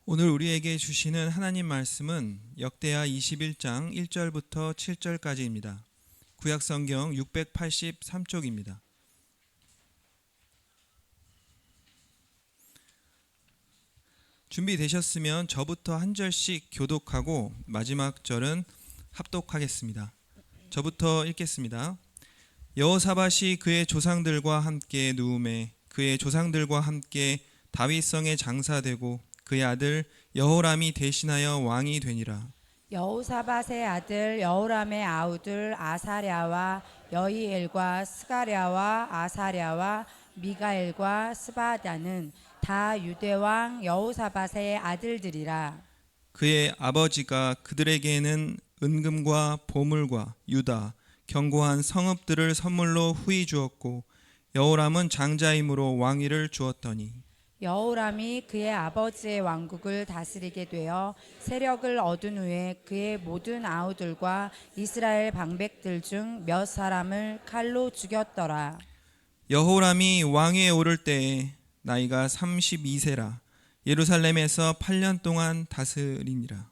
오늘 우리에게 주시는 하나님 말씀은 역대하 21장 1절부터 7절까지입니다. 구약성경 683쪽입니다. 준비되셨으면 저부터 한 절씩 교독하고 마지막 절은 합독하겠습니다. 저부터 읽겠습니다. 여호사밧이 그의 조상들과 함께 누움에 그의 조상들과 함께 다윗성에 장사되고 그의 아들 여호람이 대신하여 왕이 되니라. 여호사밧의 아들 여호람의 아우들 아사랴와 여히엘과 스가랴와 아사랴와 미가엘과 스바다는 다 유대왕 여호사밧의 아들들이라. 그의 아버지가 그들에게는 은금과 보물과 유다 견고한 성읍들을 선물로 후히 주었고 여호람은 장자임으로 왕위를 주었더니 여호람이 그의 아버지의 왕국을 다스리게 되어 세력을 얻은 후에 그의 모든 아우들과 이스라엘 방백들 중 몇 사람을 칼로 죽였더라. 여호람이 왕위에 오를 때에 나이가 32세라 예루살렘에서 8년 동안 다스리니라.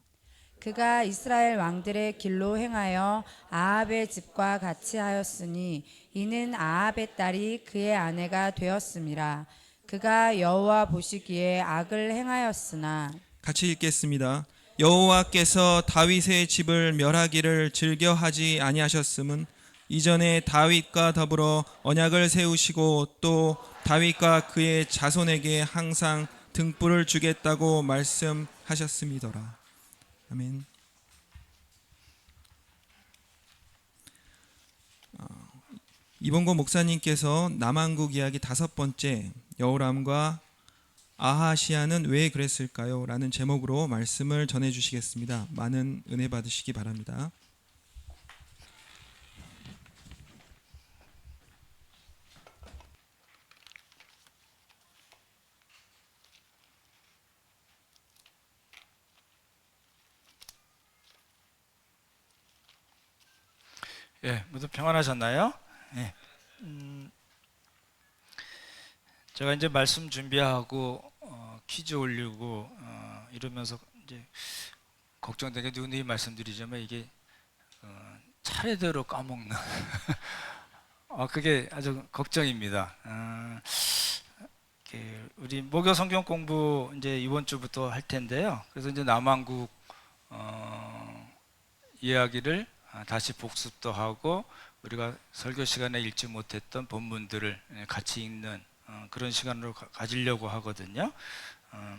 그가 이스라엘 왕들의 길로 행하여 아합의 집과 같이 하였으니 이는 아합의 딸이 그의 아내가 되었음이라. 그가 여호와 보시기에 악을 행하였으나. 같이 읽겠습니다. 여호와께서 다윗의 집을 멸하기를 즐겨하지 아니하셨음은 이전에 다윗과 더불어 언약을 세우시고 또 다윗과 그의 자손에게 항상 등불을 주겠다고 말씀하셨음이더라. 아멘. 이봉고 목사님께서 남한국 이야기 5번째 여호람과 아하시아는 왜 그랬을까요? 라는 제목으로 말씀을 전해주시겠습니다. 많은 은혜 받으시기 바랍니다. 모두 평안하셨나요? 제가 이제 말씀 준비하고 퀴즈 올리고 이러면서 이제 걱정되게 누누이 말씀드리자면 이게 차례대로 까먹는 그게 아주 걱정입니다. 우리 목요 성경 공부 이제 이번 주부터 할 텐데요. 그래서 이제 남한국 이야기를 다시 복습도 하고 우리가 설교 시간에 읽지 못했던 본문들을 같이 읽는 그런 시간으로 가지려고 하거든요.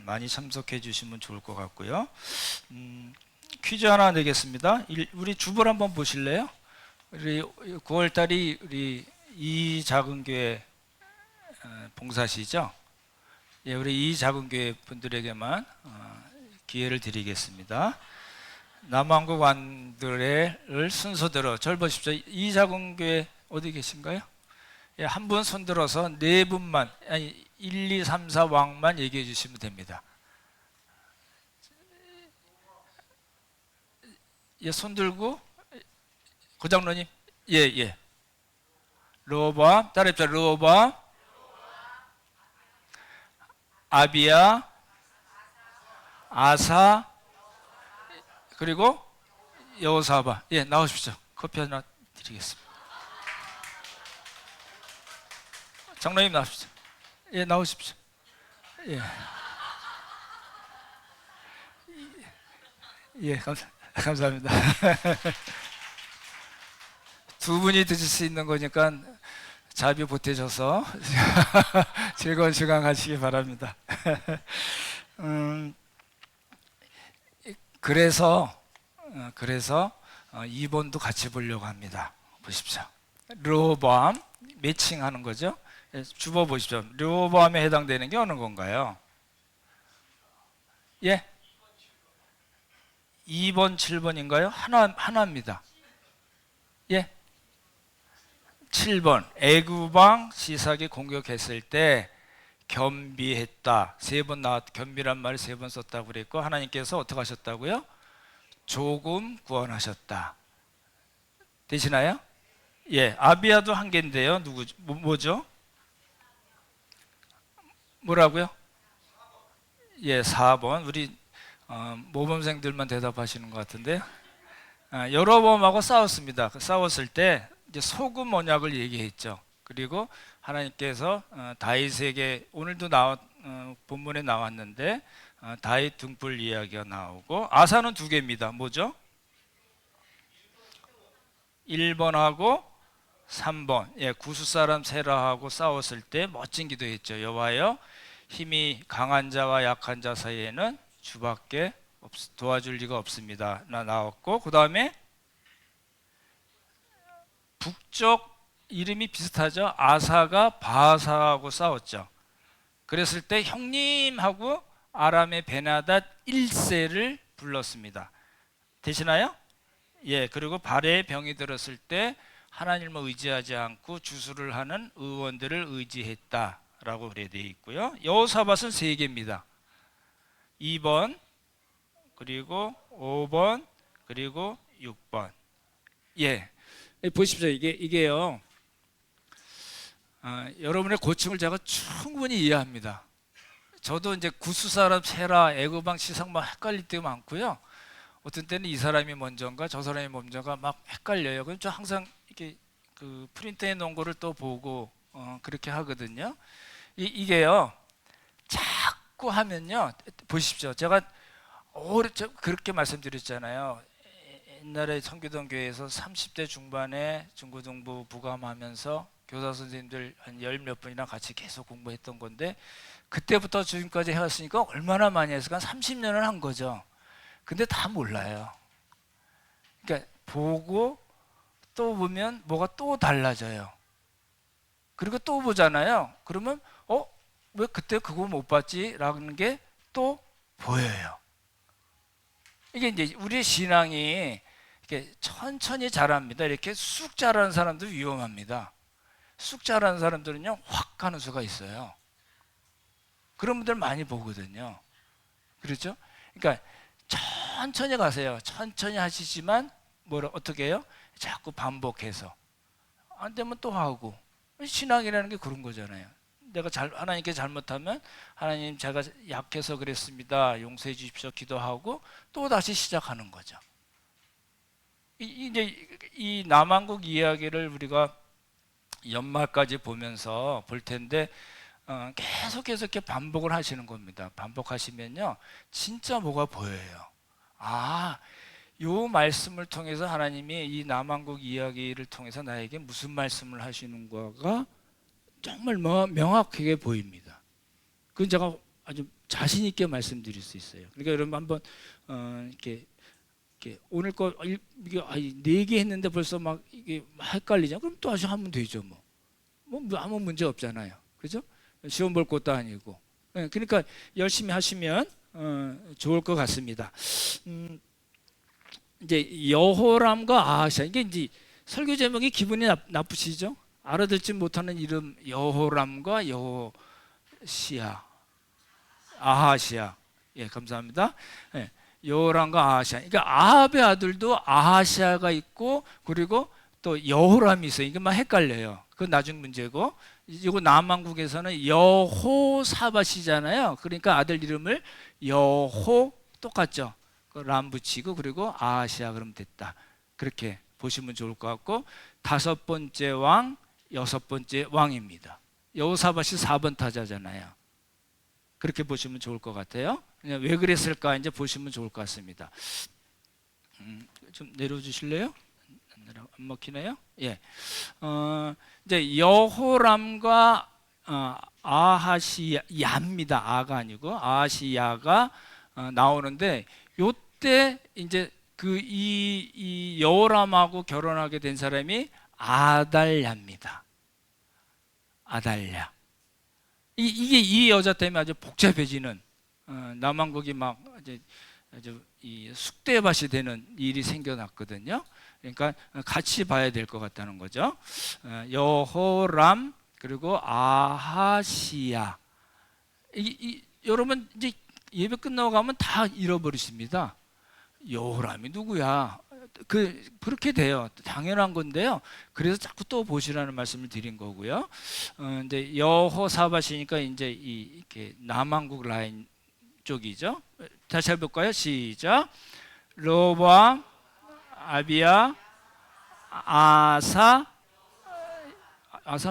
많이 참석해 주시면 좋을 것 같고요. 퀴즈 하나 내겠습니다. 우리 주보를 한번 보실래요? 우리 9월 달이 우리 이 작은 교회 봉사시죠? 예, 우리 이 작은 교회 분들에게만 기회를 드리겠습니다. 남한국 왕들을 순서대로 절 보십시오. 이 작은 교회 어디 계신가요? 예, 한 분 손들어서 네 분만, 아니 1, 2, 3, 4 왕만 얘기해 주시면 됩니다. 예, 손들고 고장로님, 예. 르호보암, 따라합시다. 르호보암, 아비야, 아사, 그리고 여호사밧. 예, 나오십시오. 커피 하나 드리겠습니다. 장로님 나오십시오. 예, 나오십시오. 예. 예, 감사합니다. 두 분이 드실 수 있는 거니까 자비 보태셔서 즐거운 시간 가시기 바랍니다. 그래서 2번도 같이 보려고 합니다. 보십시오. 르호보암 매칭하는 거죠. 주보 보십시오. 르호보암에 해당되는 게 어느 건가요? 예? 2번, 7번인가요? 하나입니다. 예? 7번 애굽왕 시삭이 공격했을 때 겸비했다. 3번 겸비란 말을 3번 썼다고 그랬고 하나님께서 어떻게 하셨다고요? 조금 구원하셨다. 되시나요? 예, 아비야도 한 개인데요. 뭐죠? 뭐라고요? 예, 4번. 우리 모범생들만 대답하시는 것 같은데, 여로보암하고 싸웠습니다. 그 싸웠을 때 이제 소금 언약을 얘기했죠. 그리고 하나님께서 다윗에게 오늘도 본문에 나왔는데 다윗 등불 이야기가 나오고, 아사는 두 개입니다. 뭐죠? 1번하고 3번. 예, 구스 사람 세라하고 싸웠을 때 멋진 기도했죠. 여호와여, 힘이 강한 자와 약한 자 사이에는 주밖에 도와줄 리가 없습니다. 나왔고, 그 다음에 북쪽 이름이 비슷하죠. 아사가 바사하고 싸웠죠. 그랬을 때 형님하고 아람의 베나닷 1세를 불렀습니다. 되시나요? 예, 그리고 발에 병이 들었을 때 하나님을 의지하지 않고 주술을 하는 의원들을 의지했다라고 그래 되어 있고요. 여호사밧은 3개입니다. 2번, 그리고 5번, 그리고 6번. 예, 보십시오. 이게요. 여러분의 고충을 제가 충분히 이해합니다. 저도 이제 구스 사람 세라, 애굽왕 시상 막 헷갈릴 때가 많고요. 어떤 때는 이 사람이 먼저인가 저 사람이 먼저가 막 헷갈려요. 그럼 저 항상 이렇게 그 프린트해 놓은 거를 또 보고 그렇게 하거든요. 이게요. 자꾸 하면요. 보십시오. 제가 그렇게 말씀드렸잖아요. 옛날에 청교동 교회에서 30대 중반에 중고등부 부감하면서 교사 선생님들 한 10몇 분이나 같이 계속 공부했던 건데, 그때부터 지금까지 해왔으니까 얼마나 많이 했을까? 한 30년을 한 거죠. 근데 다 몰라요. 그러니까 보고 또 보면 뭐가 또 달라져요. 그리고 또 보잖아요. 그러면 왜 그때 그거 못 봤지? 라는 게 또 보여요. 이게 이제 우리의 신앙이 이렇게 천천히 자랍니다. 이렇게 쑥 자라는 사람도 위험합니다. 쑥 자라는 사람들은요, 확 가는 수가 있어요. 그런 분들 많이 보거든요. 그렇죠? 그러니까 천천히 가세요. 천천히 하시지만 어떻게 해요? 자꾸 반복해서 안 되면 또 하고. 신앙이라는 게 그런 거잖아요. 내가 하나님께 잘못하면 하나님 제가 약해서 그랬습니다. 용서해 주십시오. 기도하고 또 다시 시작하는 거죠. 이제 이 남한국 이야기를 우리가 연말까지 보면서 볼 텐데 계속해서 이렇게 반복을 하시는 겁니다. 반복하시면요, 진짜 뭐가 보여요. 요 말씀을 통해서 하나님이 이 남한국 이야기를 통해서 나에게 무슨 말씀을 하시는 거가 정말 명확하게 보입니다. 그건 제가 아주 자신 있게 말씀드릴 수 있어요. 그러니까 여러분 한번 이렇게 오늘 거 이게 4개 했는데 벌써 막 이게 헷갈리냐? 그럼 또 다시 하면 되죠. 뭐 아무 문제 없잖아요. 그죠? 시험 볼 것도 아니고. 그러니까 열심히 하시면 좋을 것 같습니다. 이제 여호람과 아하시아, 이게 이제 설교 제목이 기분이 나쁘시죠? 알아듣지 못하는 이름 여호람과 여호시아, 아하시아. 예, 감사합니다. 예, 여호람과 아하시아. 그러니까 아합의 아들도 아하시아가 있고, 그리고 또 여호람이 있어요. 이게 막 헷갈려요. 그건 나중 문제고, 이거 남한국에서는 여호사밧이잖아요. 그러니까 아들 이름을 여호, 똑같죠. 람 붙이고, 그리고 아하시아 그러면 됐다. 그렇게 보시면 좋을 것 같고, 5번째 왕, 6번째 왕입니다. 여호사밧이 4번 타자잖아요. 그렇게 보시면 좋을 것 같아요. 그냥 왜 그랬을까 이제 보시면 좋을 것 같습니다. 좀 내려주실래요? 안 먹히나요? 예. 이제 여호람과 아하시야입니다. 아가 아니고 아하시야가 나오는데, 요때 이제 이 여호람하고 결혼하게 된 사람이 아달랴입니다. 아달랴. 이게 이 여자 때문에 아주 복잡해지는, 남한국이 막 아주 이 쑥대밭이 되는 일이 생겨났거든요. 그러니까 같이 봐야 될 것 같다는 거죠. 여호람 그리고 아하시야. 여러분 이제 예배 끝나고 가면 다 잃어버리십니다. 여호람이 누구야? 그렇게 돼요. 당연한 건데요. 그래서 자꾸 또 보시라는 말씀을 드린 거고요. 이제 여호사밧이니까 이제 이렇게 남한국 라인 쪽이죠. 다시 해볼까요? 시작. 르호보암, 아비야, 아사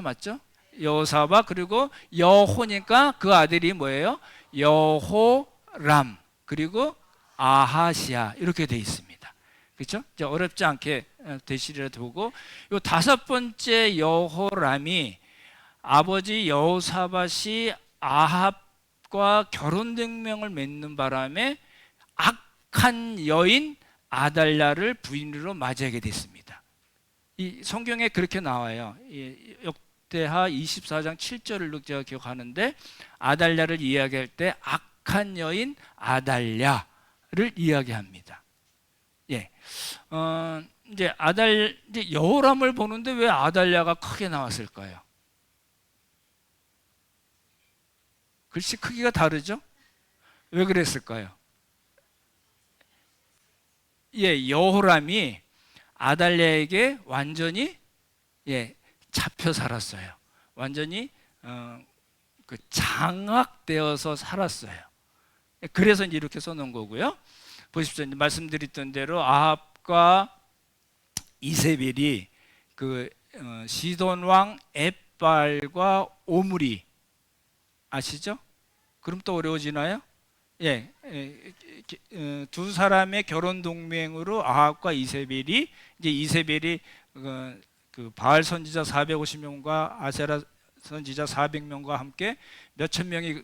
맞죠? 여호사밧, 그리고 여호니까 그 아들이 뭐예요? 여호람, 그리고 아하시아, 이렇게 돼 있습니다. 그렇죠? 이제 어렵지 않게 되시리라 보고, 요 다섯 번째 여호람이 아버지 여호사밧이 아합과 결혼 동맹을 맺는 바람에 악한 여인 아달랴를 부인으로 맞이하게 됐습니다. 이 성경에 그렇게 나와요. 역대하 24장 7절을 제가 기억하는데, 아달랴를 이야기할 때 악한 여인 아달랴를 이야기합니다. 예, 이제 이제 여호람을 보는데 왜 아달랴가 크게 나왔을까요? 글씨 크기가 다르죠? 왜 그랬을까요? 예, 여호람이 아달랴에게 완전히 잡혀 살았어요. 완전히 그 장악되어서 살았어요. 그래서 이제 이렇게 써놓은 거고요. 보십시오. 이제 말씀드렸던 대로 아합과 이세벨이 그 시돈 왕 엣발과 오므리 아시죠? 그럼 또 어려워지나요? 예, 두 사람의 결혼 동맹으로 아합과 이세벨이, 이제 이세벨이 그 바알 선지자 450명과 아세라 선지자 400명과 함께 몇천 명이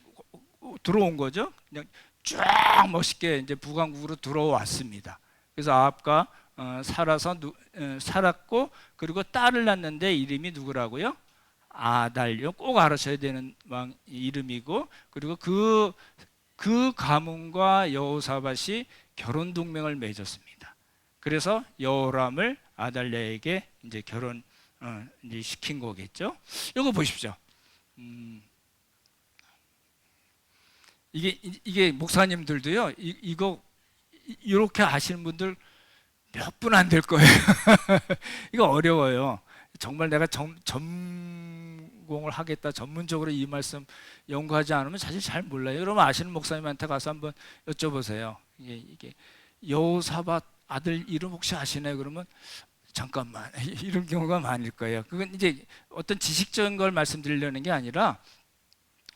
들어온 거죠. 그냥 쫙 멋있게 이제 북왕국으로 들어왔습니다. 그래서 아합과 살았고, 그리고 딸을 낳는데 이름이 누구라고요? 아달랴. 꼭 알아셔야 되는 왕 이름이고, 그리고 그 가문과 여호사밧이 결혼 동맹을 맺었습니다. 그래서 여호람을 아달랴에게 이제 결혼 이제 시킨 거겠죠. 이거 보십시오. 이게 목사님들도요. 이거 이렇게 아시는 분들 몇 분 안 될 거예요. 이거 어려워요. 정말 내가 전공을 하겠다, 전문적으로 이 말씀 연구하지 않으면 사실 잘 몰라요. 여러분 아시는 목사님한테 가서 한번 여쭤보세요. 이게 여호사밧 아들 이름 혹시 아시나요? 그러면 잠깐만, 이런 경우가 많을 거예요. 그건 이제 어떤 지식적인 걸 말씀드리려는 게 아니라,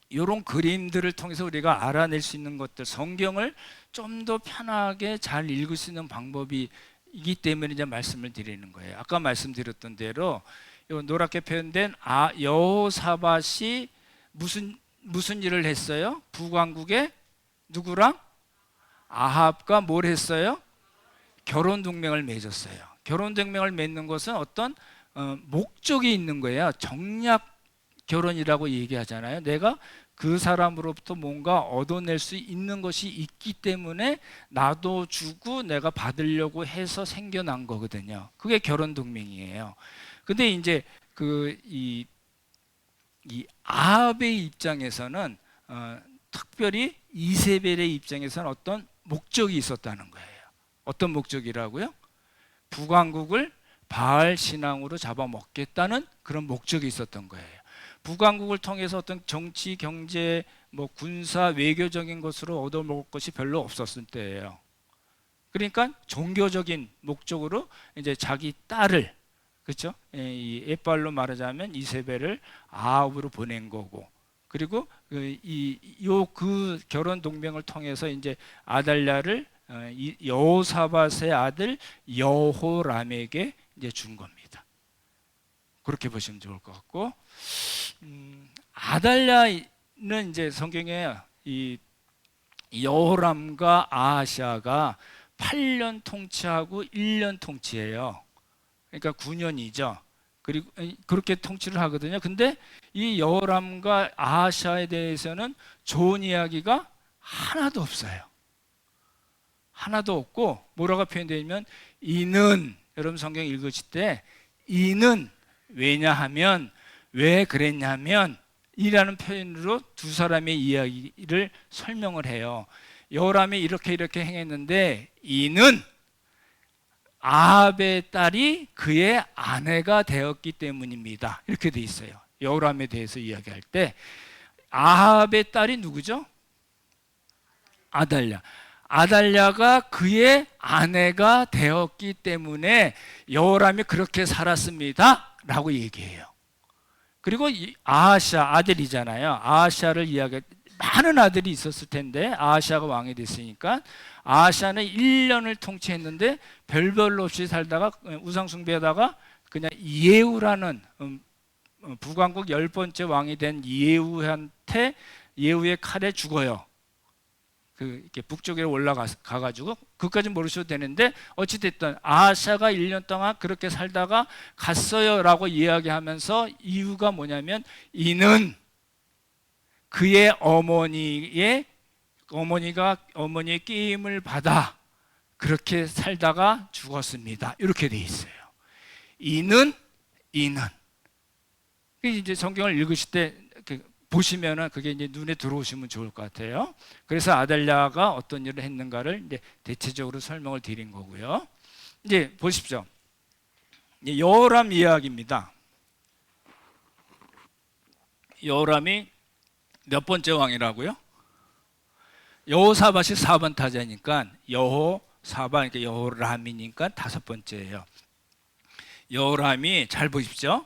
이런 그림들을 통해서 우리가 알아낼 수 있는 것들, 성경을 좀 더 편하게 잘 읽을 수 있는 방법이기 때문에 이제 말씀을 드리는 거예요. 아까 말씀드렸던 대로 요 노랗게 표현된 여호사밧이 무슨 일을 했어요? 북왕국에 누구랑? 아합과 뭘 했어요? 결혼 동맹을 맺었어요. 결혼 동맹을 맺는 것은 어떤 목적이 있는 거예요. 정략 결혼이라고 얘기하잖아요. 내가 그 사람으로부터 뭔가 얻어낼 수 있는 것이 있기 때문에 나도 주고 내가 받으려고 해서 생겨난 거거든요. 그게 결혼 동맹이에요. 근데 이제 이 아합의 입장에서는 특별히 이세벨의 입장에서는 어떤 목적이 있었다는 거예요. 어떤 목적이라고요? 북왕국을 바알 신앙으로 잡아먹겠다는 그런 목적이 있었던 거예요. 북왕국을 통해서 어떤 정치, 경제, 군사, 외교적인 것으로 얻어먹을 것이 별로 없었을 때예요. 그러니까 종교적인 목적으로 이제 자기 딸을, 그렇죠? 이 엣발로 말하자면 이세벨을 아합으로 보낸 거고, 그리고 그 결혼 동맹을 통해서 이제 아달랴를 여호사밧의 아들 여호람에게 이제 준 겁니다. 그렇게 보시면 좋을 것 같고, 아달랴는 이제 성경에 이 여호람과 아하시아가 8년 통치하고 1년 통치해요. 그러니까 9년이죠. 그리고 그렇게 통치를 하거든요. 근데 이 여호람과 아하시아에 대해서는 좋은 이야기가 하나도 없어요. 하나도 없고, 뭐라고 표현되냐면 이는, 여러분 성경 읽으실 때 이는 왜냐하면, 왜 그랬냐면 이라는 표현으로 두 사람의 이야기를 설명을 해요. 여호람이 이렇게 행했는데 이는 아합의 딸이 그의 아내가 되었기 때문입니다. 이렇게 돼 있어요. 여호람에 대해서 이야기할 때 아합의 딸이 누구죠? 아달랴. 아달랴가 그의 아내가 되었기 때문에 여호람이 그렇게 살았습니다 라고 얘기해요. 그리고 아하시아 아들이잖아요. 아하시아를 이야기, 많은 아들이 있었을 텐데 아하시아가 왕이 됐으니까 아하시아는 1년을 통치했는데 별별로 없이 살다가 우상 숭배하다가 그냥 예후라는 북왕국 10번째 왕이 된 예후한테 예후의 칼에 죽어요. 이렇게 북쪽으로 올라가가지고 그까지 모르셔도 되는데 어찌됐든 아하시아가 1년 동안 그렇게 살다가 갔어요라고 이야기하면서 이유가 뭐냐면 이는 그의 어머니의 끼임을 받아 그렇게 살다가 죽었습니다. 이렇게 돼 있어요. 이는 이제 성경을 읽으실 때 보시면은 그게 이제 눈에 들어오시면 좋을 것 같아요. 그래서 아달랴가 어떤 일을 했는가를 이제 대체적으로 설명을 드린 거고요. 이제 보십시오. 여호람 이야기입니다. 여호람이 몇 번째 왕이라고요? 여호사밧이 4번 타자니까 여호사밧, 그러니까 여호람이니까 5번째예요. 여호람이 잘 보십시오.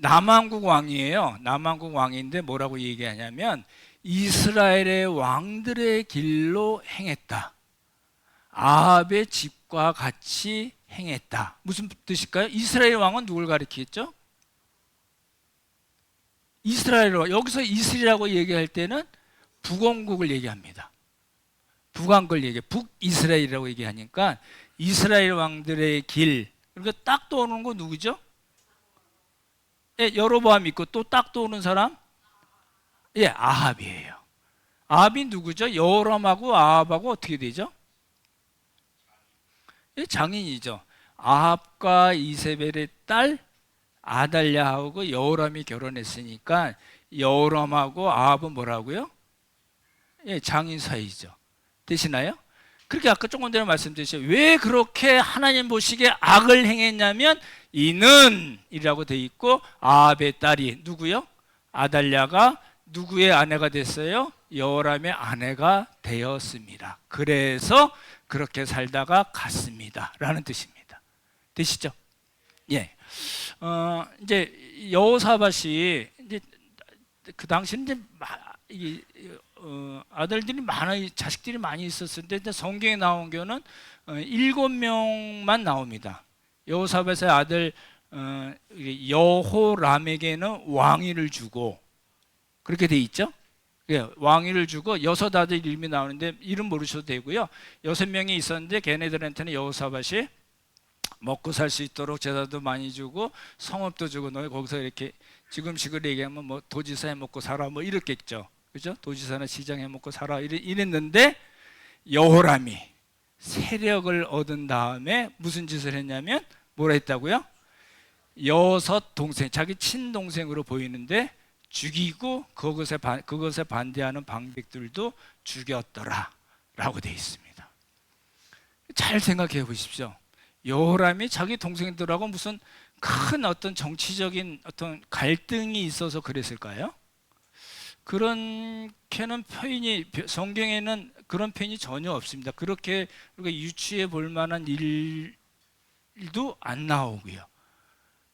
남왕국 왕이에요. 남왕국 왕인데 뭐라고 얘기하냐면 이스라엘의 왕들의 길로 행했다. 아합의 집과 같이 행했다. 무슨 뜻일까요? 이스라엘 왕은 누굴 가리키겠죠? 이스라엘 왕. 여기서 이스라엘이라고 얘기할 때는 북왕국을 얘기합니다. 북왕국을 얘기해. 북이스라엘이라고 얘기하니까 이스라엘 왕들의 길. 그러니까 딱 떠오르는 거 누구죠? 예, 여로보암 있고 또 딱 떠오르는 사람? 예, 아합이에요. 아합이 누구죠? 여호람하고 아합하고 어떻게 되죠? 예, 장인이죠. 아합과 이세벨의 딸 아달랴하고 여호람이 결혼했으니까 여호람하고 아합은 뭐라고요? 예, 장인 사이죠. 되시나요? 그렇게 아까 조금 전에 말씀드렸죠. 왜 그렇게 하나님 보시기에 악을 행했냐면 이는 이라고 돼 있고 아합의 딸이 누구요? 아달랴가 누구의 아내가 됐어요? 여호람의 아내가 되었습니다. 그래서 그렇게 살다가 갔습니다 라는 뜻입니다. 되시죠? 예. 이제 여호사밧이 이제 그 당시는 이제 아들들이 자식들이 많이 있었을 때 성경에 나온 경우는 7명만 나옵니다. 여호사밧의 아들 여호람에게는 왕위를 주고 그렇게 돼 있죠. 예, 왕위를 주고 6 아들 이름이 나오는데 이름 모르셔도 되고요. 6명이 있었는데 걔네들한테는 여호사밧이 먹고 살 수 있도록 제사도 많이 주고 성읍도 주고 너 거기서 이렇게 지금식으로 얘기하면 뭐 도지사 해 먹고 살아 뭐 이렇겠죠. 그죠? 도지사나 시장 해 먹고 살아 이랬는데 여호람이 세력을 얻은 다음에 무슨 짓을 했냐면 뭐라 했다고요? 6 동생, 자기 친동생으로 보이는데 죽이고 그것에 반대하는 방백들도 죽였더라 라고 되어 있습니다. 잘 생각해 보십시오. 여호람이 자기 동생들하고 무슨 큰 어떤 정치적인 어떤 갈등이 있어서 그랬을까요? 그렇게는 표현이 성경에는 그런 표현이 전혀 없습니다. 그렇게 유추해 볼 만한 일도 안 나오고요.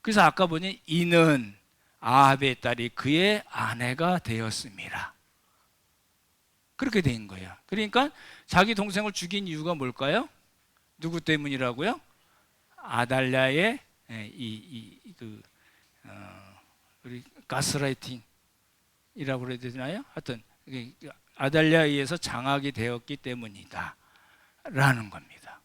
그래서 아까 보니 이는 아합의 딸이 그의 아내가 되었습니다. 그렇게 된 거예요. 그러니까 자기 동생을 죽인 이유가 뭘까요? 누구 때문이라고요? 아달랴의 우리 가스라이팅이라고 그래야 되나요? 하여튼 아달랴에 의해서 장악이 되었기 때문이다 라는 겁니다.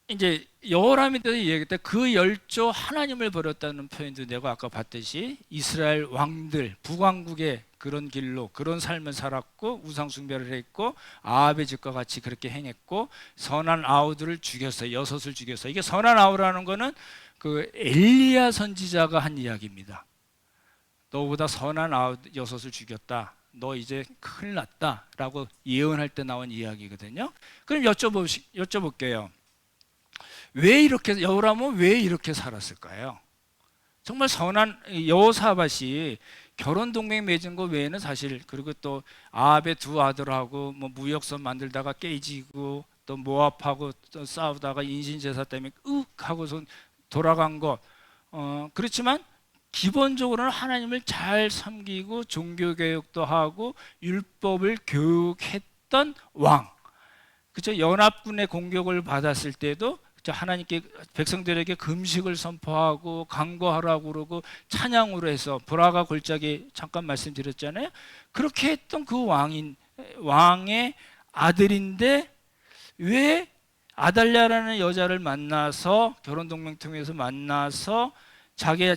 이제 여호람에 대해서 얘기했다. 그 열조 하나님을 버렸다는 표현도 내가 아까 봤듯이 이스라엘 왕들 북왕국의 그런 길로 그런 삶을 살았고 우상 숭배를 했고 아합의 집과 같이 그렇게 행했고 선한 아우들을 죽였어요. 6을 죽였어요. 이게 선한 아우라는 거는 그 엘리야 선지자가 한 이야기입니다. 너보다 선한 아우 6을 죽였다. 너 이제 큰일 났다 라고 예언할 때 나온 이야기거든요. 그럼 여쭤볼게요. 여호람은 왜 이렇게 살았을까요? 정말 선한 여호사밧이 결혼 동맹 맺은 거 외에는 사실, 그리고 또 아합의 두 아들하고 뭐 무역선 만들다가 깨지고 또 모압하고 또 싸우다가 인신제사 때문에 윽 하고서 돌아간 것, 그렇지만 기본적으로는 하나님을 잘 섬기고 종교개혁도 하고 율법을 교육했던 왕, 그죠? 연합군의 공격을 받았을 때도 하나님께 백성들에게 금식을 선포하고 간구하라고 그러고 찬양으로 해서 브라가 골짜기 잠깐 말씀드렸잖아요. 그렇게 했던 그 왕의 아들인데 왜 아달랴라는 여자를 만나서 결혼 동맹 통해서 만나서 자기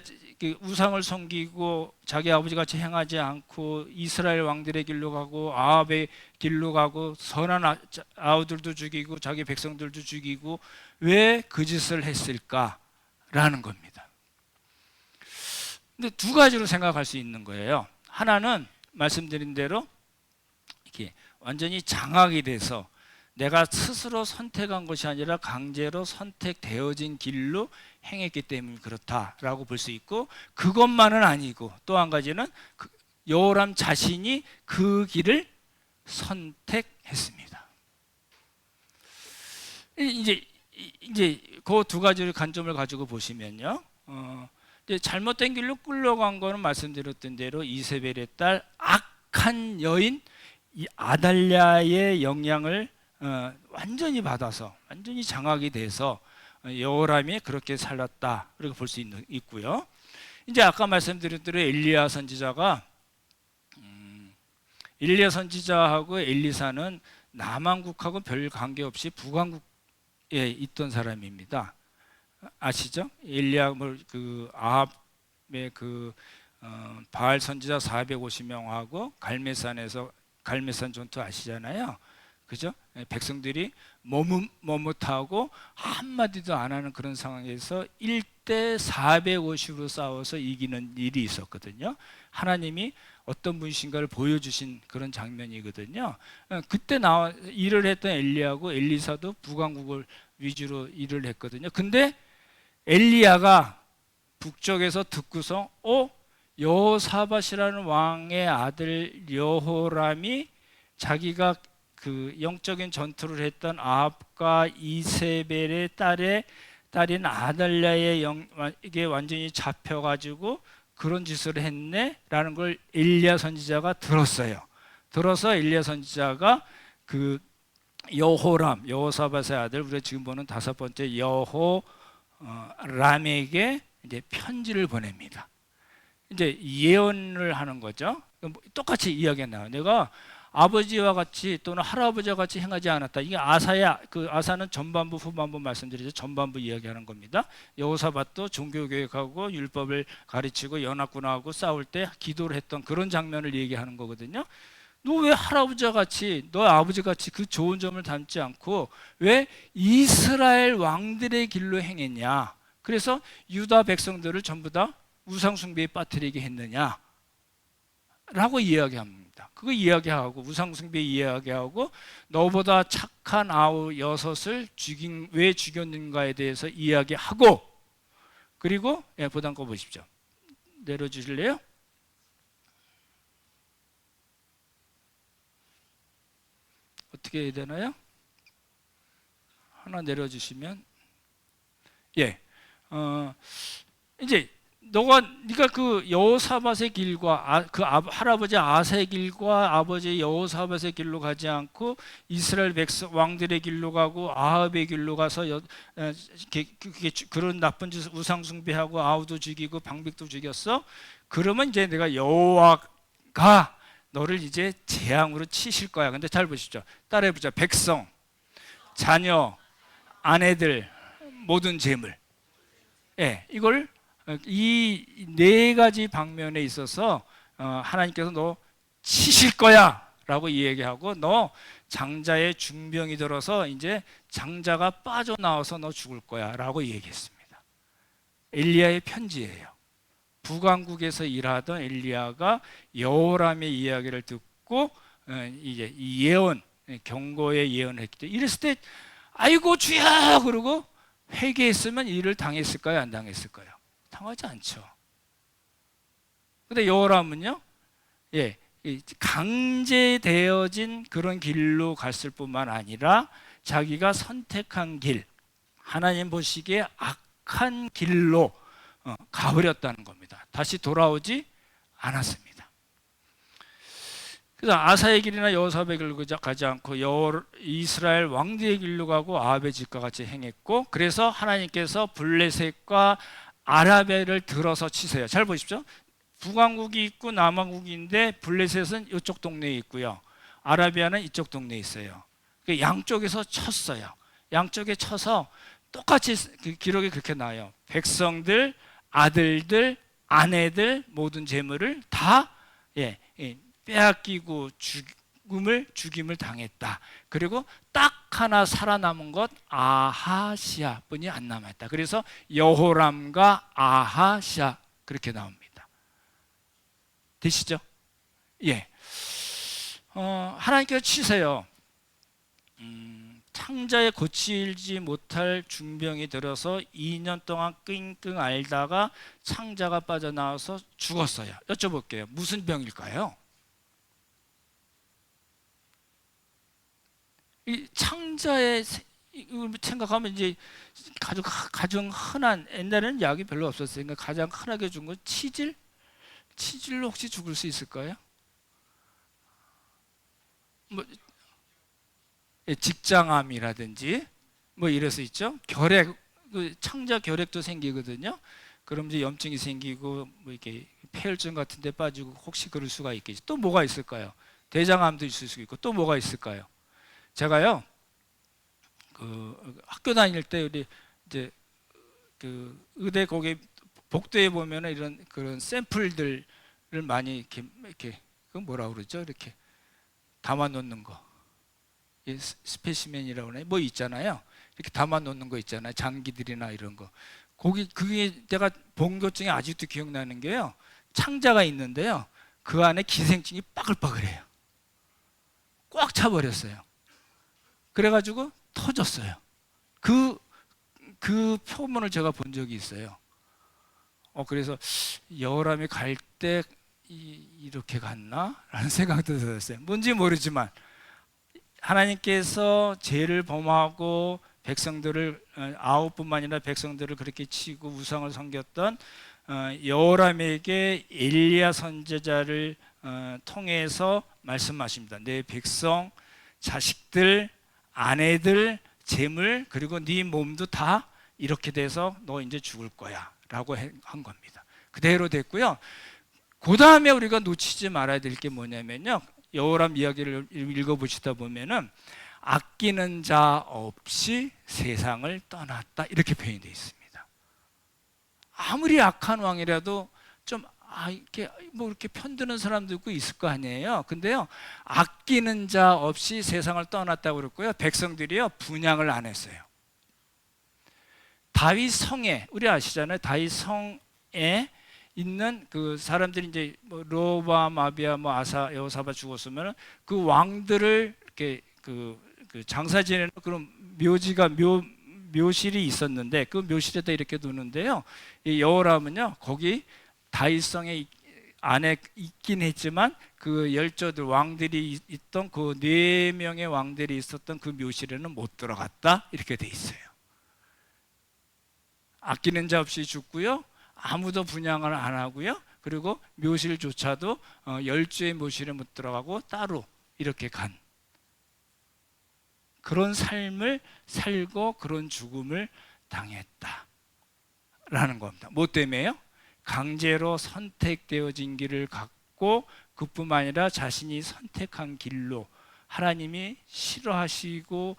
우상을 섬기고 자기 아버지 같이 행하지 않고 이스라엘 왕들의 길로 가고 아합의 길로 가고 선한 아우들도 죽이고 자기 백성들도 죽이고 왜 그 짓을 했을까라는 겁니다. 근데 두 가지로 생각할 수 있는 거예요. 하나는 말씀드린 대로 이렇게 완전히 장악이 돼서 내가 스스로 선택한 것이 아니라 강제로 선택되어진 길로 행했기 때문에 그렇다라고 볼 수 있고, 그것만은 아니고 또 한 가지는 여호람 자신이 그 길을 선택했습니다. 이제 그 두 가지를 관점을 가지고 보시면요, 이제 잘못된 길로 끌려간 거는 말씀드렸던 대로 이세벨의 딸 악한 여인 이 아달랴의 영향을 완전히 받아서 완전히 장악이 돼서 여호람이 그렇게 살았다 그렇게 볼 수 있고요. 이제 아까 말씀드린 대로 엘리야 선지자하고 엘리사는 남한국하고 별 관계없이 북한국에 있던 사람입니다. 아시죠? 엘리야 그 아합의 바알 선지자 450명하고 갈멜산 전투 아시잖아요. 그죠? 백성들이 머뭇하고 한마디도 안 하는 그런 상황에서 1대 450으로 싸워서 이기는 일이 있었거든요. 하나님이 어떤 분이신가를 보여주신 그런 장면이거든요. 그때 일을 했던 엘리야하고 엘리사도 북왕국을 위주로 일을 했거든요. 근데 엘리야가 북쪽에서 듣고서 여호사밧이라는 왕의 아들 여호람이 자기가 그 영적인 전투를 했던 아합과 이세벨의 딸인 아달랴에게 완전히 잡혀가지고 그런 짓을 했네라는 걸 엘리야 선지자가 들었어요. 들어서 엘리야 선지자가 그 여호사밧의 아들, 우리가 지금 보는 5번째 여호람에게 이제 편지를 보냅니다. 이제 예언을 하는 거죠. 똑같이 이야기가 나와요. 내가 아버지와 같이 또는 할아버지와 같이 행하지 않았다. 이게 아사는 전반부 후반부 말씀드리죠. 전반부 이야기하는 겁니다. 여호사밧도 종교개혁하고 율법을 가르치고 연합군하고 싸울 때 기도를 했던 그런 장면을 얘기하는 거거든요. 너 왜 할아버지와 같이 너 아버지 같이 그 좋은 점을 담지 않고 왜 이스라엘 왕들의 길로 행했냐? 그래서 유다 백성들을 전부 다 우상숭배에 빠뜨리게 했느냐? 라고 이야기합니다. 그거 이야기하고 우상숭배 이야기하고 너보다 착한 아우 6을 왜 죽였는가에 대해서 이야기하고, 그리고 보단 거 보십시오. 내려주실래요? 어떻게 해야 되나요? 하나 내려주시면 이제 네가 그 여호사밧의 길과 할아버지 아사의 길과 아버지 여호사밧의 길로 가지 않고 이스라엘 왕들의 길로 가고 아합의 길로 가서 그런 나쁜 짓 우상 숭배하고 아우도 죽이고 방백도 죽였어. 그러면 이제 내가 여호와가 너를 이제 재앙으로 치실 거야. 근데 잘 보십시오. 따라해보자. 백성, 자녀, 아내들, 모든 재물. 이걸 이 4가지 방면에 있어서 하나님께서 너 치실 거야 라고 이야기하고, 너 장자의 중병이 들어서 이제 장자가 빠져나와서 너 죽을 거야 라고 얘기했습니다. 엘리야의 편지예요. 북왕국에서 일하던 엘리야가 여호람의 이야기를 듣고 이제 예언, 경고의 예언을 했기 때문에, 이랬을 때 아이고 주야 그러고 회개했으면 일을 당했을까요? 안 당했을까요? 당하지 않죠. 근데 여호람은요, 이 강제되어진 그런 길로 갔을 뿐만 아니라 자기가 선택한 길, 하나님 보시기에 악한 길로 가버렸다는 겁니다. 다시 돌아오지 않았습니다. 그래서 아사의 길이나 여호사밧의 길로 가지 않고 이스라엘 왕들의 길로 가고 아합의 집과 같이 행했고, 그래서 하나님께서 블레셋과 아라벨을 들어서 치세요. 잘 보십시오. 북왕국이 있고 남왕국인데 블레셋은 이쪽 동네에 있고요, 아라비아는 이쪽 동네에 있어요. 양쪽에서 쳤어요. 양쪽에 쳐서 똑같이 기록이 그렇게 나와요. 백성들, 아들들, 아내들 모든 재물을 다 빼앗기고 죽임을 당했다. 그리고 딱 하나 살아남은 것 아하시아 뿐이 안 남았다. 그래서 여호람과 아하시아 그렇게 나옵니다. 되시죠? 하나님께서 치세요. 창자에 고치지 못할 중병이 들어서 2년 동안 끙끙 앓다가 창자가 빠져나와서 죽었어요. 여쭤볼게요. 무슨 병일까요? 이 창자에 생각하면 이제 가장 흔한, 옛날에는 약이 별로 없었으니까 가장 흔하게 준 건 치질? 치질로 혹시 죽을 수 있을까요? 직장암이라든지 이럴 수 있죠. 결핵, 창자 결핵도 생기거든요. 그럼 이제 염증이 생기고 이렇게 폐혈증 같은 데 빠지고 혹시 그럴 수가 있겠지. 또 뭐가 있을까요? 대장암도 있을 수 있고 또 뭐가 있을까요? 제가요, 학교 다닐 때 우리 이제 의대 거기 복도에 보면은 이런 그런 샘플들을 많이 이렇게 그 뭐라 그러죠? 이렇게 담아 놓는 거. 스페시멘이라고 하나요? 있잖아요. 이렇게 담아 놓는 거 있잖아요. 장기들이나 이런 거. 그게 내가 본 것 중에 아직도 기억나는 게요, 창자가 있는데요, 그 안에 기생충이 빠글빠글해요. 꽉 차버렸어요. 그래가지고 터졌어요. 그 표본을 제가 본 적이 있어요. 그래서 여호람이 갈 때 이렇게 갔나? 라는 생각도 들었어요. 뭔지 모르지만 하나님께서 죄를 범하고 백성들을, 아합뿐만 아니라 백성들을 그렇게 치고 우상을 섬겼던 여호람에게 엘리야 선지자를 통해서 말씀하십니다. 내 백성, 자식들, 아내들, 재물, 그리고 네 몸도 다 이렇게 돼서 너 이제 죽을 거야 라고 한 겁니다. 그대로 됐고요. 그 다음에 우리가 놓치지 말아야 될 게 뭐냐면요, 여호람 이야기를 읽어보시다 보면은 아끼는 자 없이 세상을 떠났다 이렇게 표현이 되어 있습니다. 아무리 악한 왕이라도 좀 이렇게 이렇게 편드는 사람도 있고 있을 거 아니에요. 근데요, 아끼는 자 없이 세상을 떠났다고 그랬고요, 백성들이요 분향을 안 했어요. 다윗 성에, 우리 아시잖아요. 다윗 성에 있는 그 사람들이 이제 로보암, 아비야, 아사, 여호사밧 죽었으면 그 왕들을 이렇게 그 장사 지내는 그런 묘실이 있었는데 그 묘실에다 이렇게 두는데요, 이 여호람은요 거기 다윗성에 안에 있긴 했지만 그 열조들 왕들이 있던 그 4명의 왕들이 있었던 그 묘실에는 못 들어갔다 이렇게 돼 있어요. 아끼는 자 없이 죽고요, 아무도 분향을 안 하고요, 그리고 묘실조차도 10주의 묘실에 못 들어가고 따로 이렇게 간 그런 삶을 살고 그런 죽음을 당했다라는 겁니다. 뭐 때문에요? 강제로 선택되어진 길을 갖고 그뿐만 아니라 자신이 선택한 길로 하나님이 싫어하시고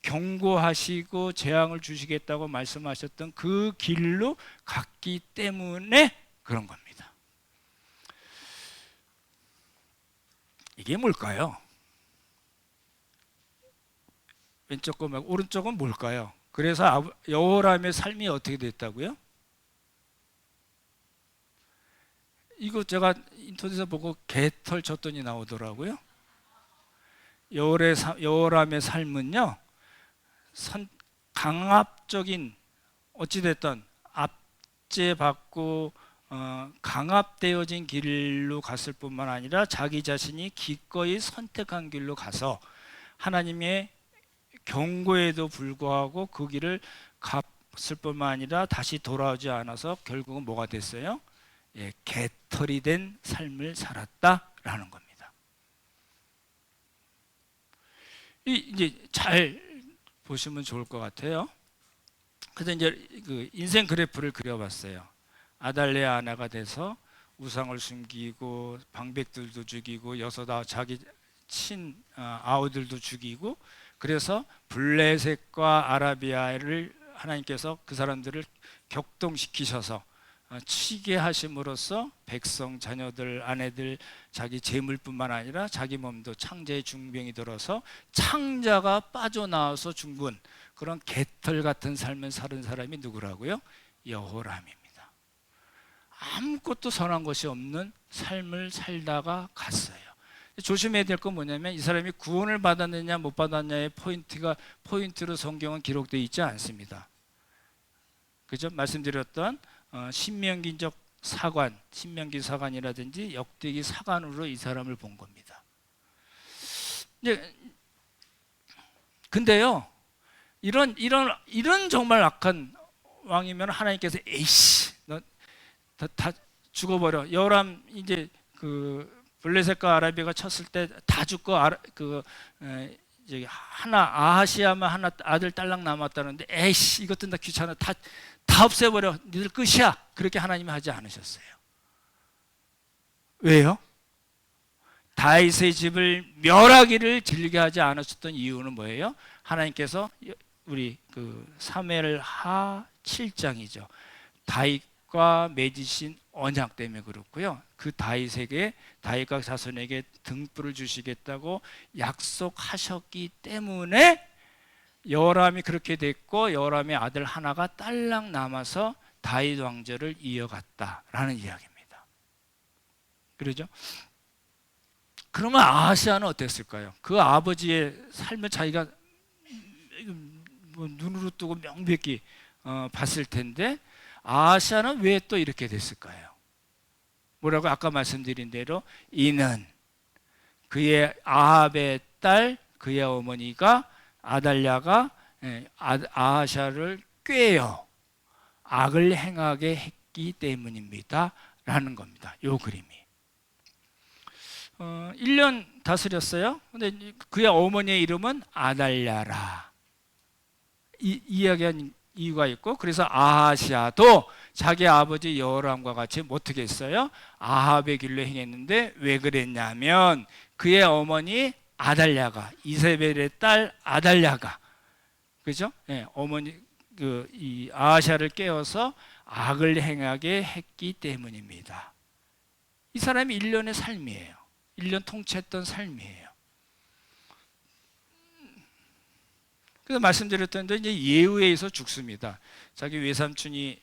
경고하시고 재앙을 주시겠다고 말씀하셨던 그 길로 갔기 때문에 그런 겁니다. 이게 뭘까요? 왼쪽 거 말고 오른쪽은 뭘까요? 그래서 여호람의 삶이 어떻게 됐다고요? 이거 제가 인터넷에서 보고 개털 쳤더니 나오더라고요. 여호람의 삶은요, 강압적인 어찌됐든 압제받고 강압되어진 길로 갔을 뿐만 아니라 자기 자신이 기꺼이 선택한 길로 가서 하나님의 경고에도 불구하고 그 길을 갔을 뿐만 아니라 다시 돌아오지 않아서 결국은 뭐가 됐어요? 예, 개털이 된 삶을 살았다라는 겁니다. 이제 잘 보시면 좋을 것 같아요. 그래서 이제 그 인생 그래프를 그려봤어요. 아달랴 아내가 돼서 우상을 숨기고 방백들도 죽이고 자기 아우들도 죽이고, 그래서 블레셋과 아라비아를 하나님께서 그 사람들을 격동시키셔서 치게 하심으로써 백성, 자녀들, 아내들, 자기 재물뿐만 아니라 자기 몸도 창자의 중병이 들어서 창자가 빠져나와서 죽은 그런 개털 같은 삶을 사는 사람이 누구라고요? 여호람입니다. 아무것도 선한 것이 없는 삶을 살다가 갔어요. 조심해야 될 건 뭐냐면 이 사람이 구원을 받았느냐 못 받았냐의 포인트로 성경은 기록되어 있지 않습니다. 그죠? 말씀드렸던 신명기적 사관, 신명기 사관이라든지 역대기 사관으로 이 사람을 본 겁니다. 근데요, 이런 정말 악한 왕이면 하나님께서 에이씨, 너 다 죽어버려. 여호람 이제 그 블레셋과 아라비아가 쳤을 때 다 죽고 이제 아하시아만 하나 아들 딸랑 남았다는데 에이씨 이것도 다 귀찮아. 다 없애버려. 니들 끝이야. 그렇게 하나님이 하지 않으셨어요. 왜요? 다윗의 집을 멸하기를 즐겨 하지 않으셨던 이유는 뭐예요? 하나님께서 우리 그 사무엘하 7장이죠. 다윗과 맺으신 언약 때문에 그렇고요. 그 다윗과 자손에게 등불을 주시겠다고 약속하셨기 때문에 여호람이 그렇게 됐고, 여호람의 아들 하나가 딸랑 남아서 다윗 왕조를 이어갔다라는 이야기입니다. 그러죠? 그러면 아하시아는 어땠을까요? 그 아버지의 삶을 자기가 눈으로 뜨고 명백히 봤을 텐데 아하시아는 왜 또 이렇게 됐을까요? 뭐라고 아까 말씀드린 대로 이는 그의 아합의 딸 그의 어머니가 아달랴가 아하시아를 꾀어 악을 행하게 했기 때문입니다 라는 겁니다. 요 그림이 1년 다스렸어요. 근데 그의 어머니의 이름은 아달랴라 이야기한 이유가 있고, 그래서 아하시아도 자기 아버지 여호람과 같이 어떻게 했어요? 아합의 길로 행했는데 왜 그랬냐면 그의 어머니 아달랴가, 이세벨의 딸 아달랴가, 그죠? 네, 어머니 이 아하시아를 깨워서 악을 행하게 했기 때문입니다. 이 사람이 1년의 삶이에요. 1년 통치했던 삶이에요. 그래서 말씀드렸던 대로 이제 예후에 의해서 죽습니다. 자기 외삼촌이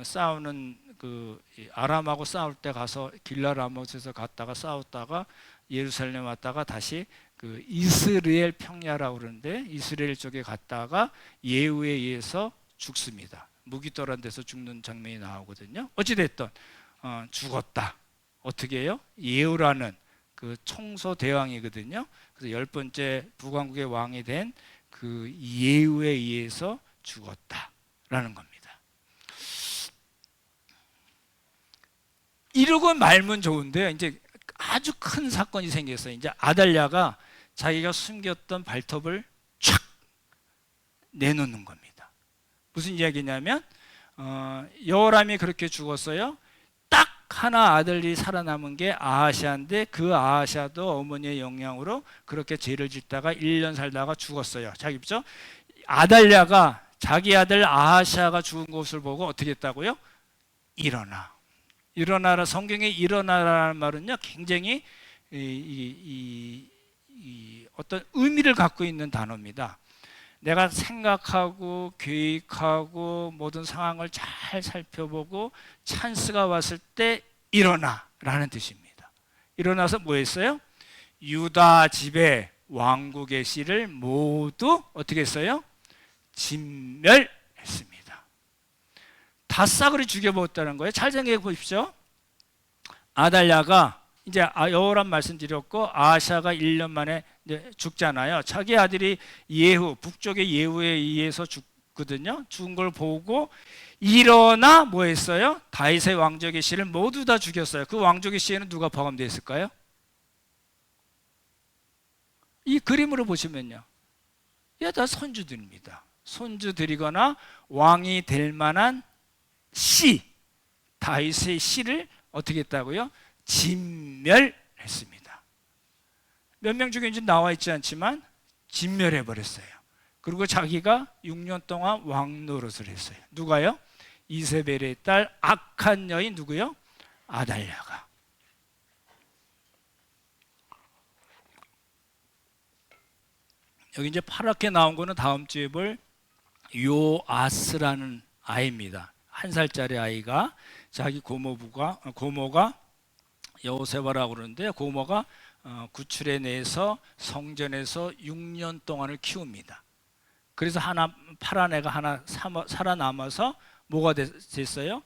싸우는 그 아람하고 싸울 때 가서 길라라못에서 갔다가 싸웠다가 예루살렘 왔다가 다시 그 이스라엘 평야라고 그러는데 이스라엘 쪽에 갔다가 예후에 의해서 죽습니다. 무기떠란 데서 죽는 장면이 나오거든요. 어찌됐든 죽었다. 어떻게 해요? 예후라는 그 청소 대왕이거든요. 그래서 10번째 북왕국의 왕이 된 그 예후에 의해서 죽었다라는 겁니다. 이러고 말면 좋은데 이제 아주 큰 사건이 생겼어요. 이제 아달랴가 자기가 숨겼던 발톱을 촥 내놓는 겁니다. 무슨 이야기냐면 여호람이 그렇게 죽었어요. 딱 하나 아들이 살아남은 게 아하시아인데 그 아하시아도 어머니의 영향으로 그렇게 죄를 짓다가 1년 살다가 죽었어요. 자기죠? 아달랴가 자기 아들 아하시아가 죽은 것을 보고 어떻게 했다고요? 일어나라. 성경에 일어나라는 말은요 굉장히 어떤 의미를 갖고 있는 단어입니다. 내가 생각하고 계획하고 모든 상황을 잘 살펴보고 찬스가 왔을 때 일어나라는 뜻입니다. 일어나서 뭐 했어요? 유다 집에 왕국의 씨를 모두 어떻게 했어요? 진멸했습니다. 다 싸그리 죽여버렸다는 거예요. 잘 생각해 보십시오. 아달랴가 이제 여호람 말씀드렸고 아하시아가 1년 만에 이제 죽잖아요. 자기 아들이 예후, 북쪽의 예후에 의해서 죽거든요. 죽은 걸 보고 일어나 뭐 했어요? 다윗의 왕족의 씨를 모두 다 죽였어요. 그 왕족의 씨에는 누가 포함되어 있을까요? 이 그림으로 보시면요, 이게 다 손주들입니다. 손주들이거나 왕이 될 만한 씨, 다윗의 씨를 어떻게 했다고요? 진멸했습니다. 몇 명 죽인지 나와 있지 않지만 진멸해 버렸어요. 그리고 자기가 6년 동안 왕 노릇을 했어요. 누가요? 이세벨의 딸 악한 여인 누구요? 아달랴가. 여기 이제 파랗게 나온 거는 다음 주에 볼 요아스라는 아이입니다. 1살짜리 아이가 자기 고모가 여호세바라고 그러는데 고모가 구출해 내서 성전에서 6년 동안을 키웁니다. 그래서 파란 애가 하나 살아남아서 뭐가 됐어요?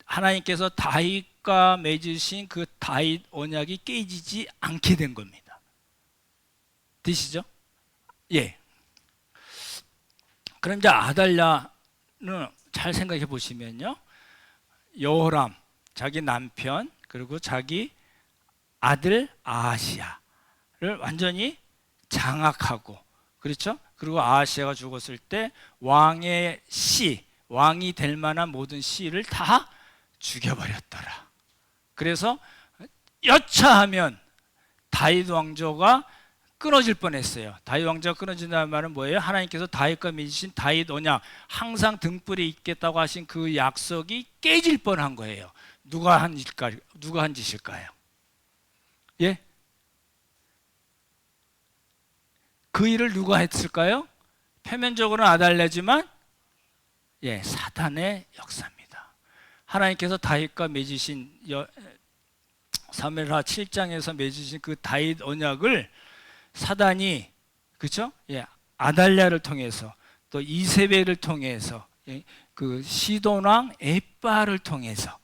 하나님께서 다윗과 맺으신 그 다윗 언약이 깨지지 않게 된 겁니다. 되시죠? 예. 그럼 이제 아달랴는 잘 생각해 보시면요, 여호람 자기 남편 그리고 자기 아들 아하시야를 완전히 장악하고, 그렇죠? 그리고 아하시야가 죽었을 때 왕의 씨, 왕이 될 만한 모든 씨를 다 죽여버렸더라. 그래서 여차하면 다윗 왕조가 끊어질 뻔했어요. 다윗 왕조가 끊어진다는 말은 뭐예요? 하나님께서 다윗과 맺으신 다윗 언약, 항상 등불에 있겠다고 하신 그 약속이 깨질 뻔한 거예요. 누가 한 짓일까요? 예? 그 일을 누가 했을까요? 표면적으로는 아달랴지만 예, 사단의 역사입니다. 하나님께서 다윗과 맺으신 사무엘하 7장에서 맺으신 그 다윗 언약을 사단이, 그렇죠? 예, 아달랴를 통해서 또 이세벨을 통해서, 예, 그 시돈왕 에빠를 통해서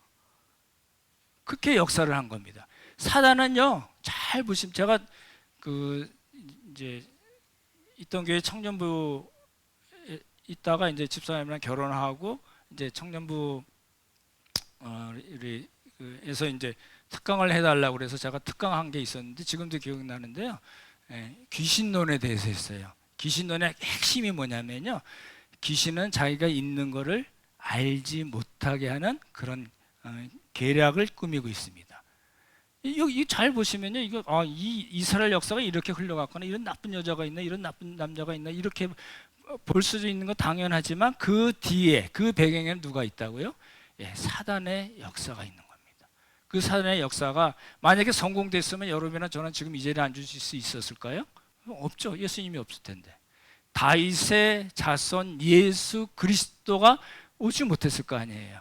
그렇게 역사를 한 겁니다. 사단은요, 잘 보시면, 제가 이제 있던 교회 청년부 있다가 이제 집사님이랑 결혼하고 이제 청년부 에서 이제 특강을 해달라고 그래서 제가 특강한 게 있었는데 지금도 기억나는데요. 예, 귀신론에 대해서 했어요. 귀신론의 핵심이 뭐냐면요, 귀신은 자기가 있는 거를 알지 못하게 하는 그런 계략을 꾸미고 있습니다. 여기 잘 보시면요, 이거 이 이스라엘 역사가 이렇게 흘러갔거나 이런 나쁜 여자가 있나, 이런 나쁜 남자가 있나, 이렇게 볼 수도 있는 건 당연하지만 그 뒤에, 그 배경에는 누가 있다고요? 예, 사단의 역사가 있는 겁니다. 그 사단의 역사가 만약에 성공됐으면 여러분이나 저는 지금 이 자리에 앉을 수 있었을까요? 없죠. 예수님이 없을 텐데. 다윗의 자손 예수 그리스도가 오지 못했을 거 아니에요.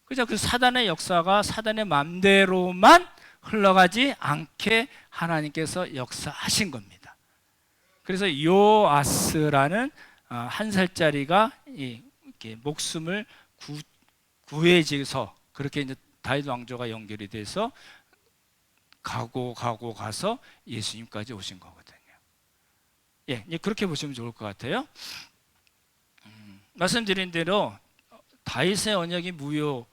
그죠? 그 사단의 역사가 사단의 맘대로만 흘러가지 않게 하나님께서 역사하신 겁니다. 그래서 요아스라는 1살짜리가 이렇게 목숨을 구해져서 그렇게 이제 다윗 왕조가 연결이 돼서 가서 예수님까지 오신 거거든요. 예, 그렇게 보시면 좋을 것 같아요. 말씀드린 대로 다윗의 언약이 무효화될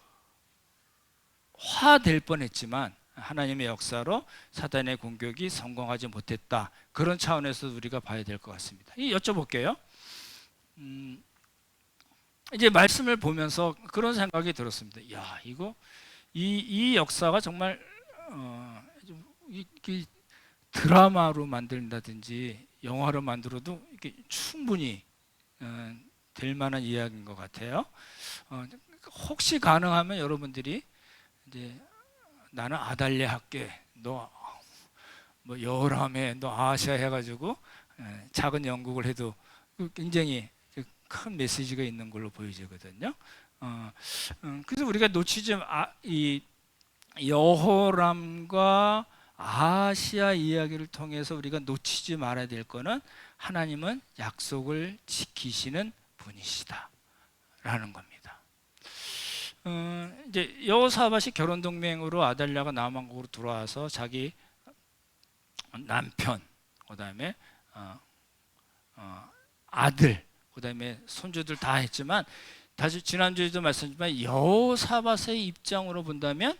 뻔했지만 하나님의 역사로 사단의 공격이 성공하지 못했다. 그런 차원에서 우리가 봐야 될 것 같습니다. 여쭤볼게요. 이제 말씀을 보면서 그런 생각이 들었습니다. 야, 이 역사가 정말 드라마로 만든다든지 영화로 만들어도 이게 충분히 될 만한 이야기인 것 같아요. 혹시 가능하면 여러분들이 이제 나는 아달랴 할게, 너 뭐 여호람에 너 아하시아 해가지고 작은 연극을 해도 굉장히 큰 메시지가 있는 걸로 보여지거든요. 그래서 우리가 놓치지 이 여호람과 아하시아 이야기를 통해서 우리가 놓치지 말아야 될 거는 하나님은 약속을 지키시는 분이시다라는 겁니다. 이제 여호사밧이 결혼 동맹으로 아달랴가 남왕국으로 들어와서 자기 남편, 그다음에 아들, 그다음에 손주들 다 했지만 다시 지난주에도 말씀드렸지만 여호사밧의 입장으로 본다면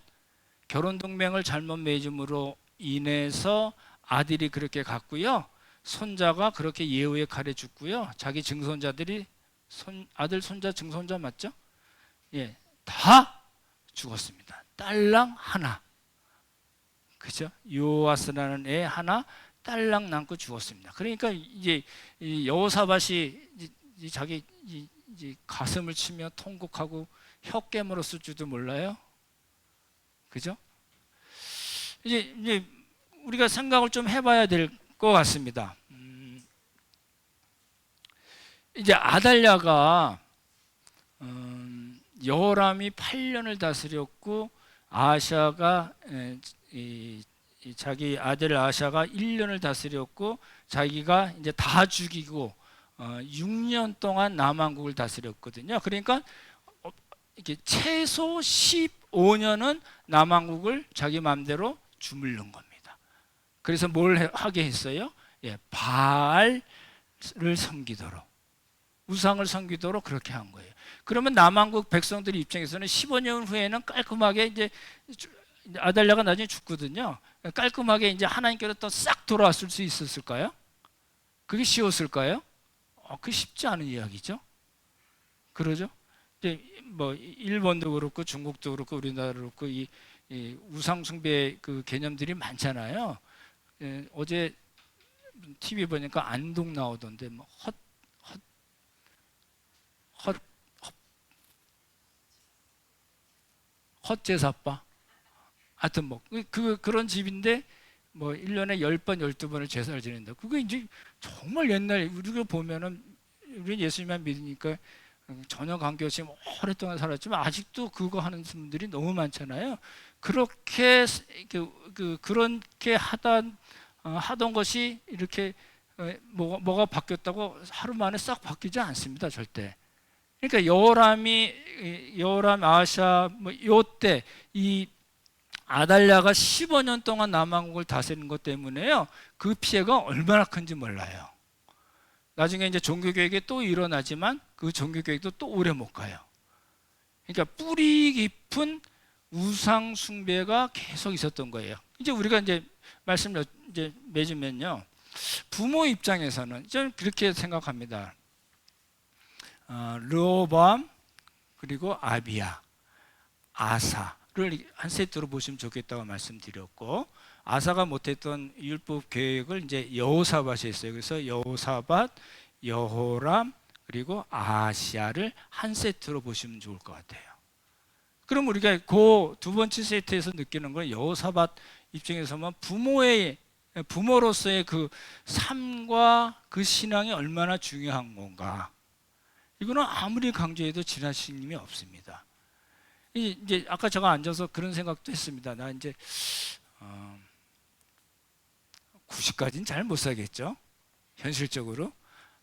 결혼 동맹을 잘못 맺음으로 인해서 아들이 그렇게 갔고요. 손자가 그렇게 예후의 칼에 죽고요. 자기 증손자들이 아들, 손자, 증손자 맞죠? 예, 다 죽었습니다. 딸랑 하나, 그죠? 요아스라는 애 하나 딸랑 남고 죽었습니다. 그러니까 이제 여호사밧이 자기 이제 가슴을 치며 통곡하고 혀 깨물었을 줄도 몰라요. 그죠? 이제 우리가 생각을 좀 해봐야 될 것 같습니다. 이제 아달랴가 여호람이 8년을 다스렸고 아하샤가 자기 아들 아하샤가 1년을 다스렸고 자기가 이제 다 죽이고 6년 동안 남왕국을 다스렸거든요. 그러니까 이렇게 최소 15년은 남왕국을 자기 마음대로 주물른 겁니다. 그래서 뭘 하게 했어요? 예, 바알을 섬기도록, 우상을 섬기도록 그렇게 한 거예요. 그러면 남왕국 백성들 입장에서는 15년 후에는 깔끔하게 이제 아달랴가 나중에 죽거든요. 깔끔하게 이제 하나님께로 또 싹 돌아왔을 수 있었을까요? 그게 쉬웠을까요? 그게 쉽지 않은 이야기죠. 그러죠? 이제 뭐 일본도 그렇고 중국도 그렇고 우리나라도 그렇고 이 우상 숭배 그 개념들이 많잖아요. 어제 TV 보니까 안동 나오던데 뭐 헛제사빠. 하여튼 뭐 그런 집인데 뭐 1년에 10번, 12번을 제사를 지낸다. 그게 이제 정말 옛날 우리가 보면은 우리는 예수님만 믿으니까 전혀 관계없이 오랫동안 살았지만 아직도 그거 하는 분들이 너무 많잖아요. 그렇게 그렇게 하던 것이 이렇게 뭐가 바뀌었다고 하루 만에 싹 바뀌지 않습니다. 절대. 그러니까 여호람 아하샤 뭐 요때 이 아달랴가 15년 동안 남왕국을 다스리는 것 때문에요. 그 피해가 얼마나 큰지 몰라요. 나중에 이제 종교개혁이 또 일어나지만 그 종교개혁도 또 오래 못 가요. 그러니까 뿌리 깊은 우상 숭배가 계속 있었던 거예요. 이제 우리가 이제 말씀을 이제 맺으면요. 부모 입장에서는 저는 그렇게 생각합니다. 르호보암 그리고 아비야, 아사를 한 세트로 보시면 좋겠다고 말씀드렸고 아사가 못했던 율법 계획을 이제 여호사밧이 했어요. 그래서 여호사밧, 여호람 그리고 아하시아를 한 세트로 보시면 좋을 것 같아요. 그럼 우리가 그 두 번째 세트에서 느끼는 건 여호사밧 입장에서만 부모로서의 그 삶과 그 신앙이 얼마나 중요한 건가. 이거는 아무리 강조해도 지나칠 힘이 없습니다. 이제 아까 제가 앉아서 그런 생각도 했습니다. 나 이제 90까지는 잘 못 살겠죠. 현실적으로.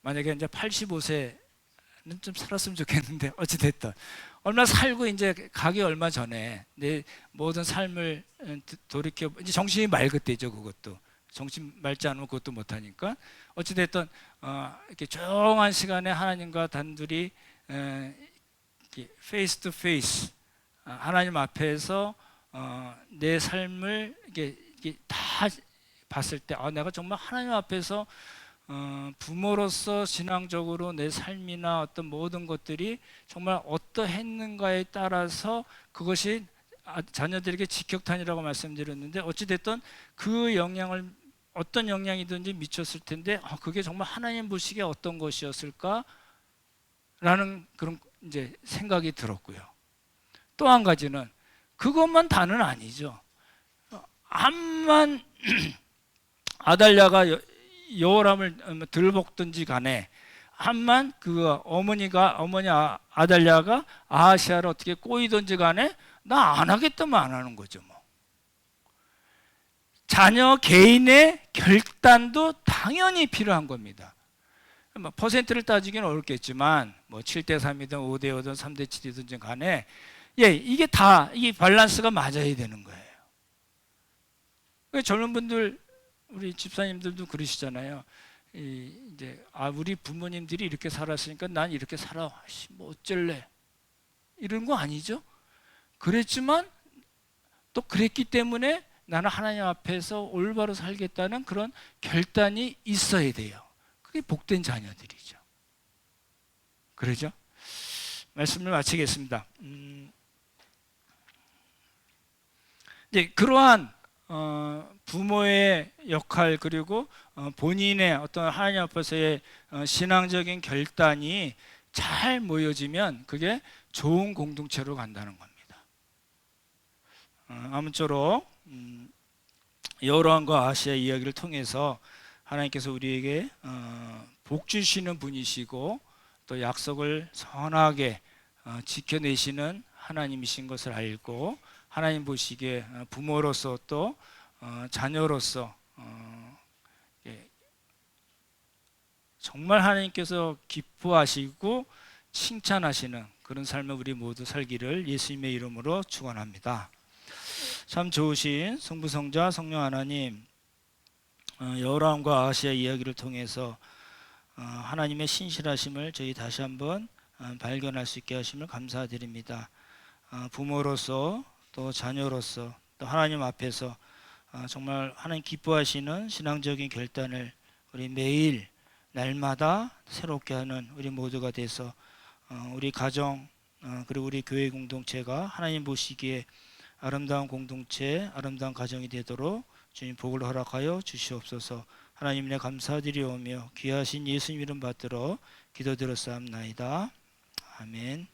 만약에 이제 85세는 좀 살았으면 좋겠는데 어찌됐든 얼마 살고 이제 가기 얼마 전에 내 모든 삶을 돌이켜 이제 정신이 맑을 때죠. 그것도 정신 맑지 않으면 그것도 못하니까 어찌됐든 이렇게 조용한 시간에 하나님과 단둘이 페이스 투 페이스 하나님 앞에서 내 삶을 이게 다 봤을 때 내가 정말 하나님 앞에서 부모로서 신앙적으로 내 삶이나 어떤 모든 것들이 정말 어떠했는가에 따라서 그것이 자녀들에게 직격탄이라고 말씀드렸는데 어찌됐든 그 영향을 어떤 영향이든지 미쳤을 텐데 그게 정말 하나님 보시기에 어떤 것이었을까라는 그런 이제 생각이 들었고요. 또 한 가지는 그것만 다는 아니죠. 암만 아달랴가 여호람을 들볶든지 간에 암만 그 어머니 아달랴가 아하시아를 어떻게 꼬이든지 간에 나 안 하겠다면 안 하는 거죠. 뭐. 자녀 개인의 결단도 당연히 필요한 겁니다. 뭐 퍼센트를 따지기는 어렵겠지만 뭐 7대 3이든 5대 5든 3대 7이든 간에 예, 이게 밸런스가 맞아야 되는 거예요. 젊은 분들, 우리 집사님들도 그러시잖아요. 이제 우리 부모님들이 이렇게 살았으니까 난 이렇게 살아. 뭐 어쩔래? 이런 거 아니죠? 그랬지만 또 그랬기 때문에 나는 하나님 앞에서 올바로 살겠다는 그런 결단이 있어야 돼요. 그게 복된 자녀들이죠. 그러죠? 말씀을 마치겠습니다. 이제 그러한 부모의 역할, 그리고 본인의 어떤 하나님 앞에서의 신앙적인 결단이 잘 모여지면 그게 좋은 공동체로 간다는 겁니다. 아무쪼록 여호람과 아하시아 이야기를 통해서 하나님께서 우리에게 복 주시는 분이시고 또 약속을 선하게 지켜내시는 하나님이신 것을 알고, 하나님 보시기에 부모로서 또 자녀로서 정말 하나님께서 기뻐하시고 칭찬하시는 그런 삶을 우리 모두 살기를 예수님의 이름으로 축원합니다. 참 좋으신 성부성자 성령 하나님, 여호람과 아하시아 이야기를 통해서 하나님의 신실하심을 저희 다시 한번 발견할 수 있게 하심을 감사드립니다. 부모로서 또 자녀로서 또 하나님 앞에서 정말 하나님 기뻐하시는 신앙적인 결단을 우리 매일 날마다 새롭게 하는 우리 모두가 돼서 우리 가정 그리고 우리 교회 공동체가 하나님 보시기에 아름다운 공동체, 아름다운 가정이 되도록 주님 복을 허락하여 주시옵소서. 하나님께 감사드리오며 귀하신 예수님 이름 받들어 기도드렸사옵나이다. 아멘.